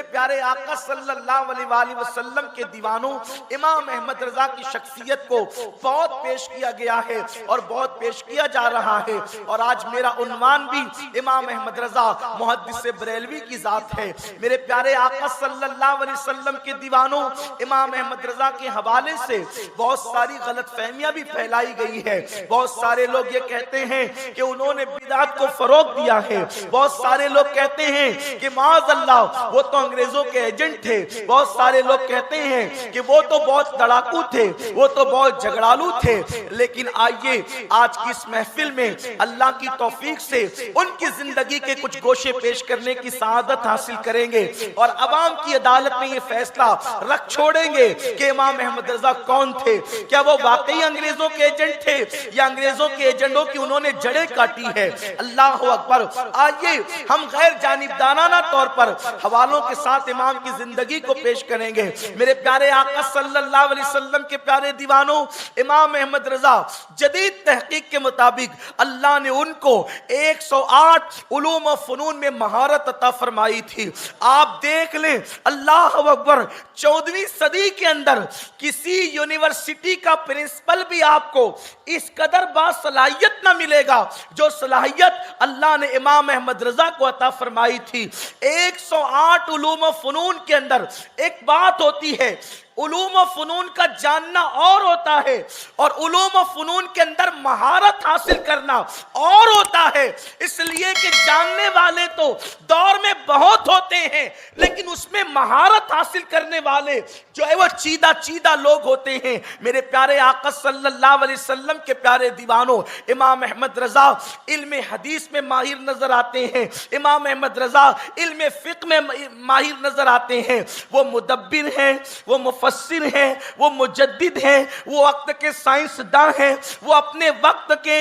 मेरे प्यारे आका सल्लल्लाहु अलैहि वसल्लम के दीवानों, इमाम अहमद रजा की शख्सियत को बहुत पेश किया गया है और बहुत पेश किया जा रहा है। और आज मेरा उन्वान भी इमाम अहमद रजा मुहद्दिस बरेलवी की जात है। मेरे प्यारे आका सल्लल्लाहु अलैहि वसल्लम के दीवानों, इमाम अहमद रजा के हवाले से बहुत सारी गलतफहमियां भी फैलाई गई है। बहुत सारे लोग ये कहते हैं कि उन्होंने बिदअत को फरोग दिया है। बहुत सारे लोग कहते हैं कि माअज़ल्लाह वो तो अंग्रेजों के एजेंट थे। बहुत सारे लोग कहते हैं कि वो तो बहुत लड़ाकू थे, वो तो बहुत झगड़ालू थे। लेकिन आइए आज की इस महफिल में अल्लाह की तौफीक से उनकी जिंदगी के कुछ गोशे पेश करने की सआदत हासिल करेंगे और अवाम की अदालत में ये फैसला रख छोड़ेंगे कि इमाम अहमद रजा कौन थे। क्या वो वाकई अंग्रेजों के एजेंट थे या अंग्रेजों के एजेंटों की उन्होंने जड़ें काटी है। अल्लाह अकबर। आइए हम गैर जानिबदाराना तौर पर हवालों के साथ इमाम की जिंदगी को पेश करेंगे। मेरे प्यारे आका सल्लल्लाहु अलैहि वसल्लम के प्यारे दीवानों, इमाम अहमद रजा जदीद तहकीक के मुताबिक अल्लाह ने उनको 108 उलूम व फनून में महारत अता फरमाई थी। आप देख लें, अल्लाह अकबर, 14वीं सदी के अंदर किसी यूनिवर्सिटी का प्रिंसिपल भी आपको इस कदर बासलाहियत ना मिलेगा जो सलाहियत अल्लाह ने इमाम अहमद रजा को अता फरमाई थी। 108 उलूम व फनून के अंदर एक बात होती है, उलूम व फनून का जानना और होता है और उलूम व फनून के अंदर महारत हासिल करना और होता है। इसलिए कि जानने वाले तो दौर में बहुत होते हैं, लेकिन उसमें महारत हासिल करने वाले जो है वो चीदा लोग होते हैं। मेरे प्यारे आका सल्लल्लाहु अलैहि वसल्लम के प्यारे दीवानों, इमाम अहमद रजा इल्म हदीस में माहिर नजर आते हैं। इमाम अहमद रजा इल्म फिक्र में माहिर नजर आते हैं। वो मुदब्बिर हैं, वो मुफस्सिर हैं, वो मुजद्दिद हैं, वो वक्त के साइंसदान हैं, वो अपने वक्त के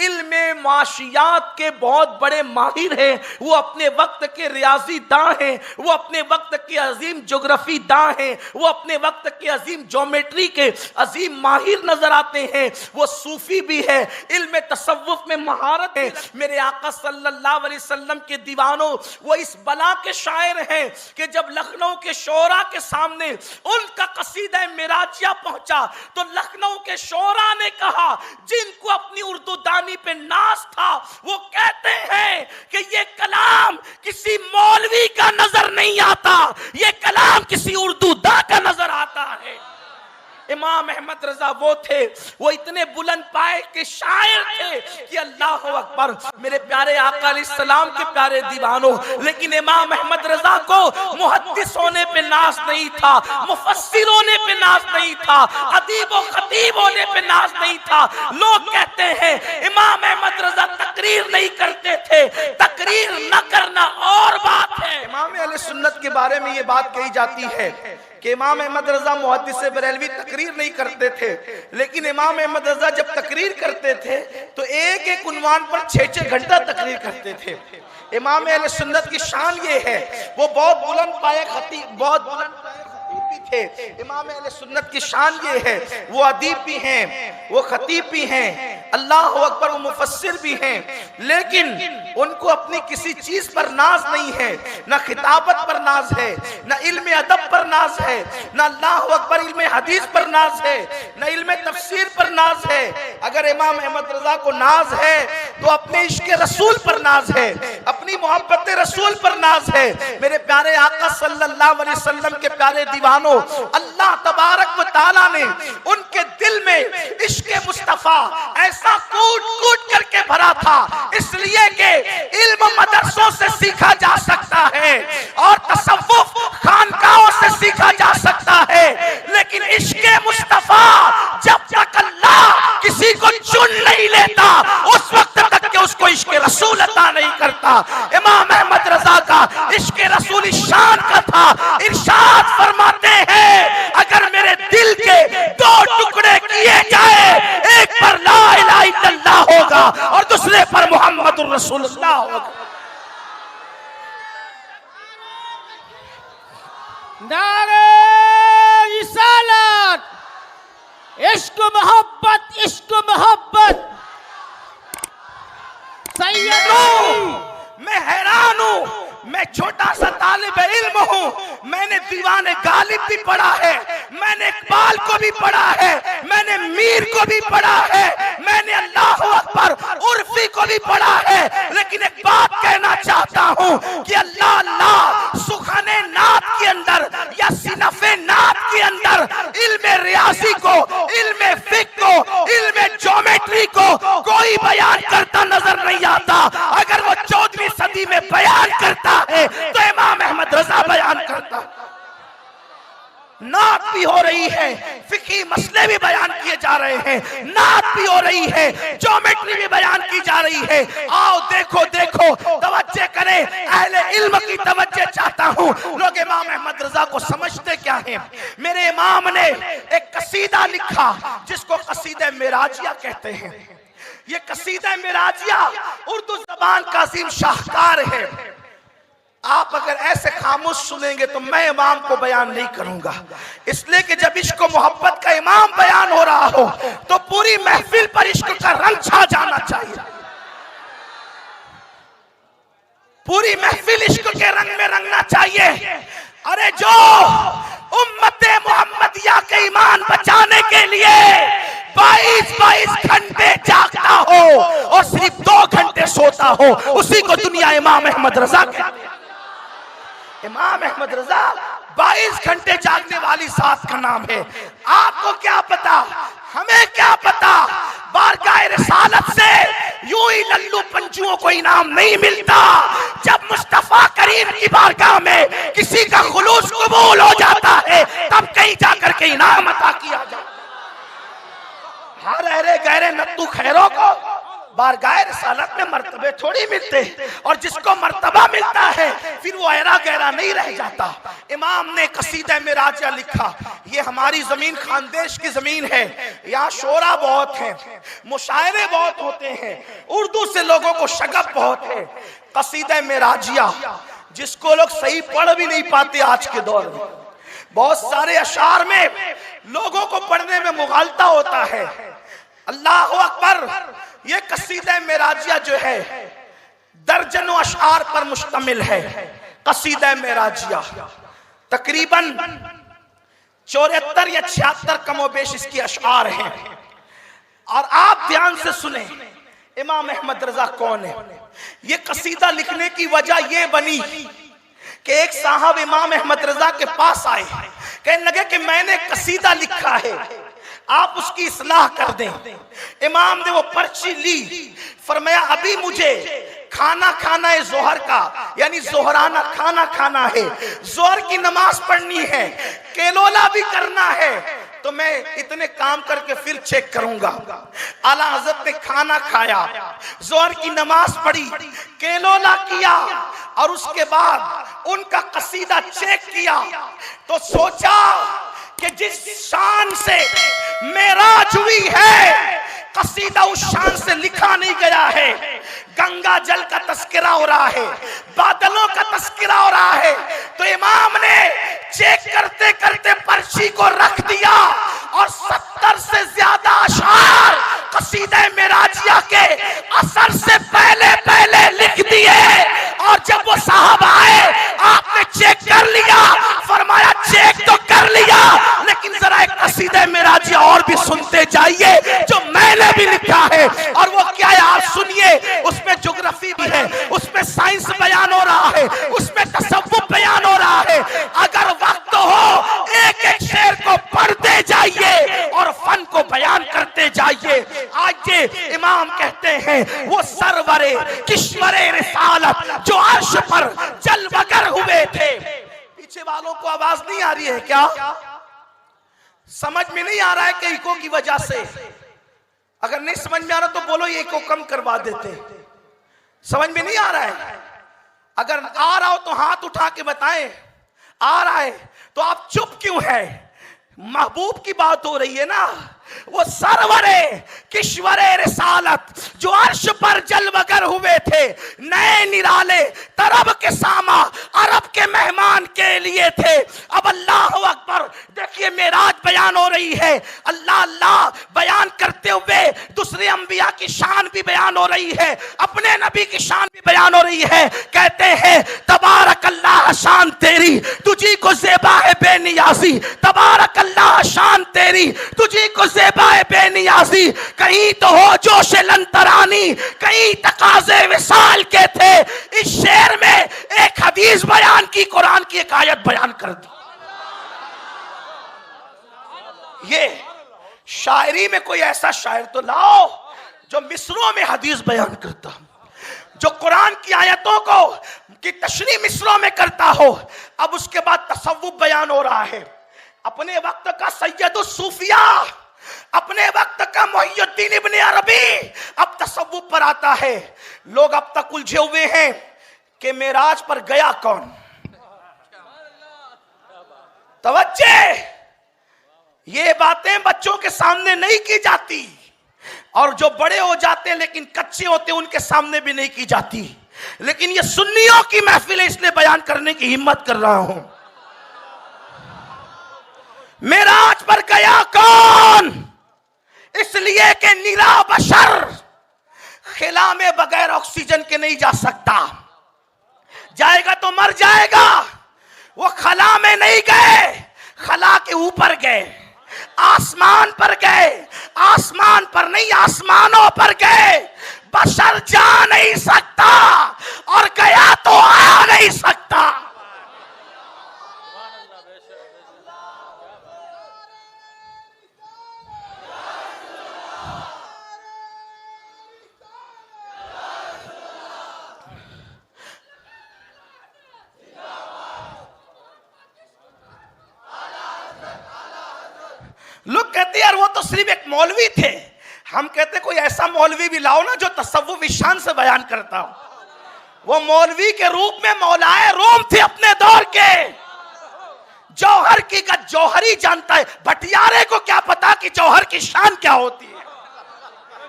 इल्म माशियात के बहुत बड़े माहिर हैं, वो अपने वक्त के रियाजीदां हैं, वो अपने वक्त के अजीम ज्योग्राफी दां हैं, वो अपने वक्त के अजीम ज्योमेट्री के अजीम माहिर नजर आते हैं। वो सूफी भी है, इल्म तसव्वुफ में महारत है। मेरे आका सल्लल्लाहु अलैहि वसल्लम के दीवानों, वो इस बला के शायर हैं कि जब लखनऊ के शोरा के सामने उनका कसीदा मिराजिया पहुंचा तो लखनऊ के शोरा ने कहा, जिनको अपनी उर्दू दानी पे नाज था, वो कहते हैं कि ये कलाम किसी मौलवी का नजर नहीं आता, ये कलाम किसी उर्दू दा का नजर आता है। इमाम अहमद रजा वो थे, वो इतने बुलंद पाए के शायर थे कि अल्लाह अकबर। मेरे प्यारे आका अलैहिस्सलाम के प्यारे दीवानों, लेकिन इमाम अहमद रजा को मुहद्दिस होने पे नाज नहीं था, मुफस्सिर होने पे नाज नहीं था, अदीब व खतीब होने पे नाज नहीं था। लोग कहते हैं इमाम अहमद रजा तकरीर नहीं करते थे, तकरीर न करना और बात है। इमाम अहले सुन्नत के बारे में ये बात कही जाती है कि इमाम अहमद रजा मुहद्दिस बरेलवी तकरीर नहीं करते थे, लेकिन इमाम अहमद रजा जब तकरीर करते थे तो एक एक उन्वान पर 6-6 घंटा तकरीर करते थे। इमाम अहले सुन्नत की शान ये है, वो बहुत बुलंद पाए खतीब, बहुत बुलंद पाए खतीब भी थे। इमाम अहले सुन्नत की शान ये है, वो अदीब भी हैं, वो खतीब भी हैं, अल्लाह अकबर, वो मुफस्सिर भी हैं, लेकिन उनको अपनी किसी चीज पर नाज नहीं है, ना खिताबत पर नाज है, ना इल्म अदब पर नाज है, ना अल्लाह अकबर इल्म हदीस पर नाज है, ना इल्म तफसीर पर नाज है। अगर इमाम अहमद रजा को नाज है तो अपने इश्क रसूल पर नाज है, अपनी मोहब्बत रसूल पर नाज है। मेरे प्यारे आका सल्लल्लाहु अलैहि वसल्लम के प्यारे दीवानों, अल्लाह तबारक व तआला ने उनके दिल में इश्क मुस्तफा ऐसा कूट करके भरा था, इसलिए कि इल्म मदरसों से सीखा जा सकता है और तसव्वुफ खानकाहों से सीखा जा सकता है, लेकिन इश्क मुस्तफा जब तक अल्लाह किसी को चुन नहीं लेता उस वक्त तक के उसको इश्क रसूल अता नहीं करता। इमाम अहमद रजा का इश्क रसूल शान का था। इरशाद फरमाते हैं, अगर मेरे दिल के 2 टुकड़े किए जाए, एक पर ला इलाहा इल्लल्लाह होगा और दूसरे पर मुहम्मदुर रसूलुल्लाह होगा। नारे रिसालत, इश्क मोहब्बत, इश्क मोहब्बत। मैं हैरान हूं मैं छोटा सा तालिब इल्म हूँ, मैंने दीवाने गालिब भी पढ़ा है, मैंने इकबाल को भी पढ़ा है, मैंने मीर को भी पढ़ा है, मैंने अल्लाह अकबर उर्फी को भी पढ़ा है। लेकिन एक बात कहना चाहता हूँ कि अल्लाह अल्लाह सुखाने नात के अंदर या सिनफे नात के अंदर इल्मे रियाजी को, इल्मे फिक को, इल्मे ज्योमेट्री को कोई बयान करता नजर नहीं आता। अगर वो 14वीं सदी में बयान करता है तो इमाम अहमद रजा बयान करता। नात भी हो रही है, फिकी मसले भी बयान किए जा रहे हैं, नात भी हो रही है, ज्योमेट्री भी बयान की जा रही है। आओ देखो देखो, तवज्जो करें, अहले इल्म की तवज्जो चाहता हूँ। लोग इमाम अहमद रजा को समझते क्या हैं? मेरे इमाम ने एक कसीदा लिखा जिसको कसीदा मेराजिया कहते हैं। ये कसीदा मेराजिया उर्दू जबान का अजीम शाहकार है। आप अगर ऐसे खामोश सुनेंगे तो मैं इमाम को बयान नहीं करूंगा, इसलिए कि जब इश्क मोहब्बत का इमाम बयान हो रहा हो तो पूरी महफिल पर इश्क का रंग छा जाना चाहिए। पूरी महफिल इश्क के रंग में रंगना चाहिए। अरे जो उम्मते मोहम्मदिया के ईमान बचाने के लिए 22 घंटे जागता हो और सिर्फ 2 घंटे सोता हो, उसी को दुनिया इमाम अहमद रजा कहती है। इमाम अहमद रजा 22 घंटे जागने वाली साथ का नाम है। आपको क्या पता, हमें क्या पता, बारगाह रिसालत से यूं ही लल्लू पंजुओं को इनाम नहीं मिलता। जब मुस्तफा करीम की बारगाह में किसी का खुलूस कबूल हो जाता है तब कहीं जाकर के इनाम अता किया जाता है। हर अहरे गहरे नत्तू खैरों को बारगाह रिसालत में मर्तबे थोड़ी मिलते, और जिसको मर्तबा मिलता है फिर वो अहरा गहरा नहीं रह जाता। इमाम ने कसीदा मेराजिया लिखा। ये हमारी जमीन खानदेश की जमीन है, यहाँ शोरा बहुत है, मुशायरे बहुत होते हैं, उर्दू से लोगों को शगफ बहुत है। कसीदा मेराजिया जिसको लोग सही पढ़ भी नहीं पाते आज के दौर में, बहुत सारे अशार में लोगों को पढ़ने में मुगालता होता है। अल्लाह अकबर। ये कसीदा मेराजिया जो है दर्जनों अशार पर मुश्तमिल है। कसीदा मेराजिया तकरीबन 74 या 76 कमोबेश इसकी अशार हैं। और आप ध्यान से सुने इमाम अहमद रजा कौन है। ये कसीदा लिखने की वजह यह बनी कि एक साहब इमाम अहमद रजा के पास आए, कहने लगे कि मैंने कसीदा लिखा है, आप उसकी इस्लाह कर दें। इमाम ने वो पर्ची ली, फरमाया अभी मुझे खाना खाना है जोहर का, यानी जोहराना खाना खाना है, जोहर की नमाज पढ़नी है, केलोला भी करना है, तो मैं इतने काम करके फिर चेक करूंगा। आला हजरत ने खाना खाया, जोहर की नमाज पढ़ी, केलोला किया और उसके बाद उनका कसीदा चेक किया तो सोचा कि जिस शान से मेराज हुई है कसीदा उस शान से लिखा नहीं गया है। गंगा जल का तस्करा हो रहा है, बादलों का तस्करा हो रहा है। तो इमाम ने चेक करते करते पर्ची को रख दिया और 70 से ज्यादा अशार कसीदा मेराजिया के असर से पहले पहले लिख दिए। और जब वो साहब आए आपने चेक कर लिया, फरमाया चेक तो कर लिया लेकिन जरा एक कसीदा मेराजिया और भी सुनते जाइए जो मैंने भी लिखा है। और वो क्या है आप सुनिए, उसमें ज्योग्राफी भी है, उसमें साइंस बयान हो रहा है, उसमें तसव्वुफ बयान हो रहा है। अगर वक्त हो एक एक शेर को पढ़ते जाइए और फन को बयान करते जाइए। आज ये इमाम कहते हैं वो सरवरे किश्वरे रिसालत जो अर्श पर जलवगर हुए थे। पीछे वालों को आवाज नहीं आ रही है क्या? समझ में नहीं आ रहा है कि इको की वजह से? अगर नहीं समझ में आ रहा तो बोलो ये इको कम करवा देते। समझ में नहीं आ रहा है? अगर आ रहा हो तो हाथ उठा के बताएं। आ रहा है तो आप चुप क्यों है? महबूब की बात हो रही है ना, वो सरवरे किश्वरे रिसालत जो अर्श पर जलवगर हुए थे, नए निराले तरब के सामा अरब के मेहमान के लिए थे। अब अल्लाह अकबर, देखिए मेराज बयान हो रही है, अल्लाह अल्लाह बयान करते हुए दूसरे अंबिया की शान भी बयान हो रही है, अपने नबी की शान भी बयान हो रही है। कहते हैं तबारक अल्लाह शान तेरी तुझी को ज़ेबा है बेनियाजी, तबारक अल्लाह शान तेरी तुझी को ज़ेबा है बेनियाजी। कहीं तो हो जोश लंतरानी, कहीं तकाज़े विसाल के थे। इस शेर में एक हदीस बयान की, कुरान की एक आयत बयान कर दी। ये शायरी में कोई ऐसा शायर तो लाओ जो मिसरों में हदीस बयान करता, जो कुरान की आयतों को की तशरीह मिसरों में करता हो। अब उसके बाद तसव्वुफ बयान हो रहा है। अपने वक्त का सैयदुस सूफिया, अपने वक्त का मुहियुद्दीन इब्न अरबी अब तसव्वुफ पर आता है। लोग अब तक उलझे हुए हैं कि मेराज पर गया कौन। तवज्जे, ये बातें बच्चों के सामने नहीं की जाती, और जो बड़े हो जाते हैं लेकिन कच्चे होते हैं उनके सामने भी नहीं की जाती। लेकिन ये सुन्नियों की महफिल है, इसलिए बयान करने की हिम्मत कर रहा हूं। मेराज पर गया कौन? इसलिए कि निरा बशर खिला में बगैर ऑक्सीजन के नहीं जा सकता, जाएगा तो मर जाएगा। वो खला में नहीं गए, खला के ऊपर गए, आसमान पर गए, आसमान पर नहीं आसमानों पर गए। बशर जा नहीं सकता और गया तो आ नहीं सकता। लोग कहते यार वो तो सिर्फ एक मौलवी थे। हम कहते कोई ऐसा मौलवी भी लाओ ना जो तसव्वुफ शान से बयान करता हो। वो मौलवी के रूप में मौलाए रोम थे अपने दौर के। जौहर की का जौहरी जानता है, भटियारे को क्या पता कि जौहर की शान क्या होती है।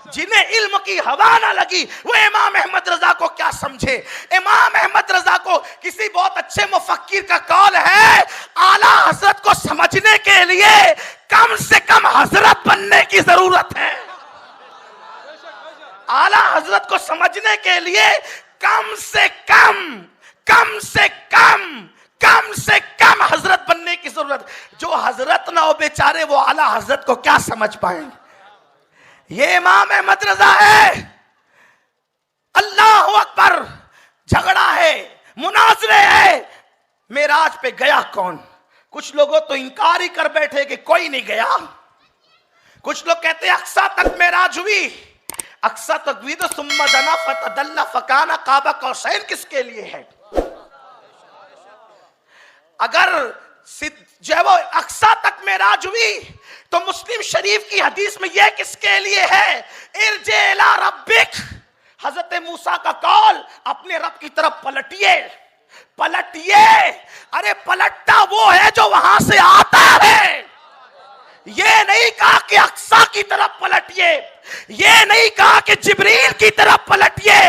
जिन्हें इल्म की हवा ना लगी वो इमाम अहमद रजा को क्या समझे। इमाम अहमद रजा को किसी बहुत अच्छे मुफक्किर का कौल है, आला हजरत को समझने के लिए कम से कम हजरत बनने की जरूरत है। आला हजरत को समझने के लिए कम से कम हजरत बनने की जरूरत। जो हजरत ना हो बेचारे वो आला हजरत को क्या समझ पाएंगे। ये इमाम अहमद रजा है। अल्लाह अकबर, झगड़ा है, मुनाजरे है। मेराज पे गया कौन? कुछ लोगों तो इनकार ही कर बैठे कि कोई नहीं गया। कुछ लोग कहते अक्सा तक मेराज हुई। अक्सा तक हुई तो सुम्मा दना फतदल्ला फकाना काबा कौसैन किसके लिए है? अगर जो है वो अक्सा तक मेराज हुई तो मुस्लिम शरीफ की हदीस में यह किसके लिए है? इरजे इला रब्बिक, हजरत मूसा का कौल, अपने रब की तरफ पलटिए। अरे पलटता वो है जो वहां से आता है। ये नहीं कहा कि अक्सा की तरफ पलटिए, ये नहीं कहा कि जिब्रील की तरफ पलटिए।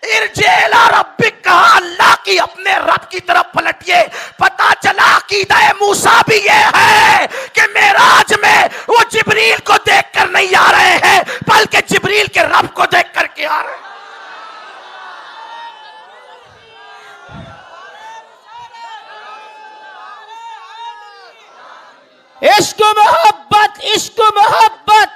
इरजे इला रब्बिक कहा, अल्लाह की अपने रब की तरफ पलटिए। पता चला अकीदा मूसा भी ये है कि मेराज में वो जिब्रील को देखकर नहीं आ रहे हैं बल्कि जिब्रील के रब को देख करके आ रहे हैं। इश्क मोहब्बत, इश्क मोहब्बत।